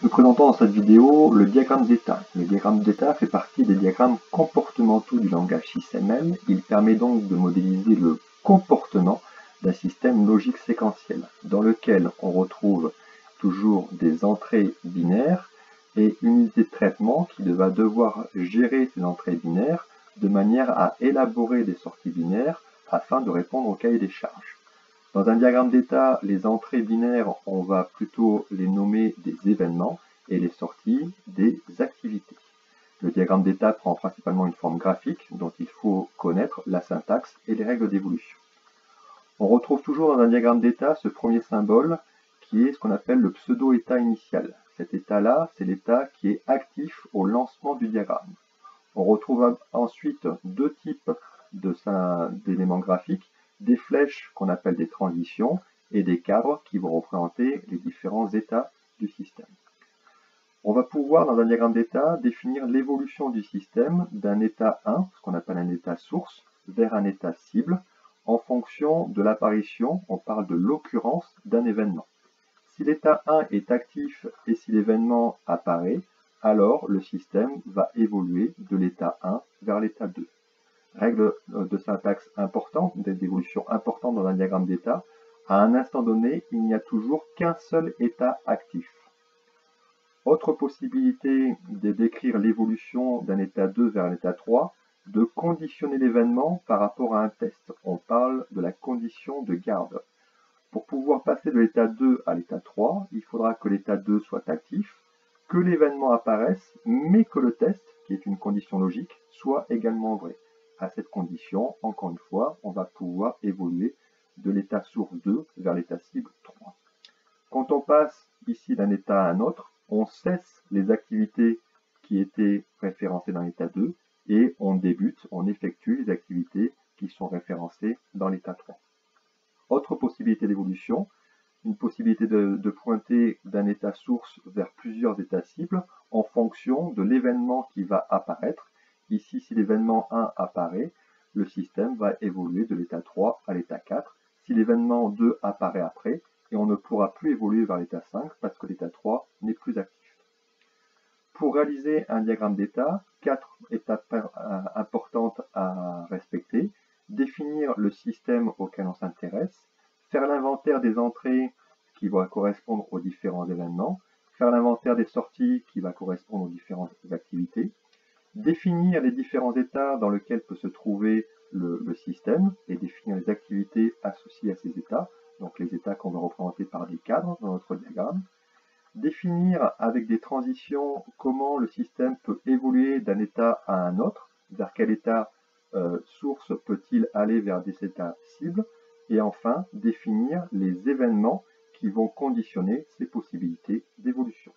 Nous présentons dans cette vidéo le diagramme d'état. Le diagramme d'état fait partie des diagrammes comportementaux du langage SysML. Il permet donc de modéliser le comportement d'un système logique séquentiel, dans lequel on retrouve toujours des entrées binaires et une unité de traitement qui va devoir gérer ces entrées binaires de manière à élaborer des sorties binaires afin de répondre au cahier des charges. Dans un diagramme d'état, les entrées binaires, on va plutôt les nommer des événements et les sorties des activités. Le diagramme d'état prend principalement une forme graphique dont il faut connaître la syntaxe et les règles d'évolution. On retrouve toujours dans un diagramme d'état ce premier symbole qui est ce qu'on appelle le pseudo-état initial. Cet état-là, c'est l'état qui est actif au lancement du diagramme. On retrouve ensuite deux types d'éléments graphiques, des flèches qu'on appelle des transitions et des cadres qui vont représenter les différents états du système. On va pouvoir, dans un diagramme d'état, définir l'évolution du système d'un état 1, ce qu'on appelle un état source, vers un état cible, en fonction de l'apparition, on parle de l'occurrence d'un événement. Si l'état 1 est actif et si l'événement apparaît, alors le système va évoluer de l'état 1 vers l'état 2. Règle de syntaxe importante, d'évolution importante dans un diagramme d'état, à un instant donné, il n'y a toujours qu'un seul état actif. Autre possibilité de décrire l'évolution d'un état 2 vers l'état 3, de conditionner l'événement par rapport à un test. On parle de la condition de garde. Pour pouvoir passer de l'état 2 à l'état 3, il faudra que l'état 2 soit actif, que l'événement apparaisse, mais que le test, qui est une condition logique, soit également vrai. À cette condition, encore une fois, on va pouvoir évoluer de l'état source 2 vers l'état cible 3. Quand on passe ici d'un état à un autre, on cesse les activités qui étaient référencées dans l'état 2 et on effectue les activités qui sont référencées dans l'état 3. Autre possibilité d'évolution, une possibilité de pointer d'un état source vers plusieurs états cibles en fonction de l'événement qui va apparaître. Ici, si l'événement 1 apparaît, le système va évoluer de l'état 3 à l'état 4. Si l'événement 2 apparaît après, et on ne pourra plus évoluer vers l'état 5 parce que l'état 3 n'est plus actif. Pour réaliser un diagramme d'état, 4 étapes importantes à respecter. Définir le système auquel on s'intéresse, faire l'inventaire des entrées qui vont correspondre aux différents événements, faire l'inventaire des sorties qui va correspondre aux différentes activités, définir les différents états dans lesquels peut se trouver le système et définir les activités associées à ces états, donc les états qu'on va représenter par des cadres dans notre diagramme, définir avec des transitions comment le système peut évoluer d'un état à un autre, vers quel état source peut-il aller vers des états cibles, et enfin définir les événements qui vont conditionner ces possibilités d'évolution.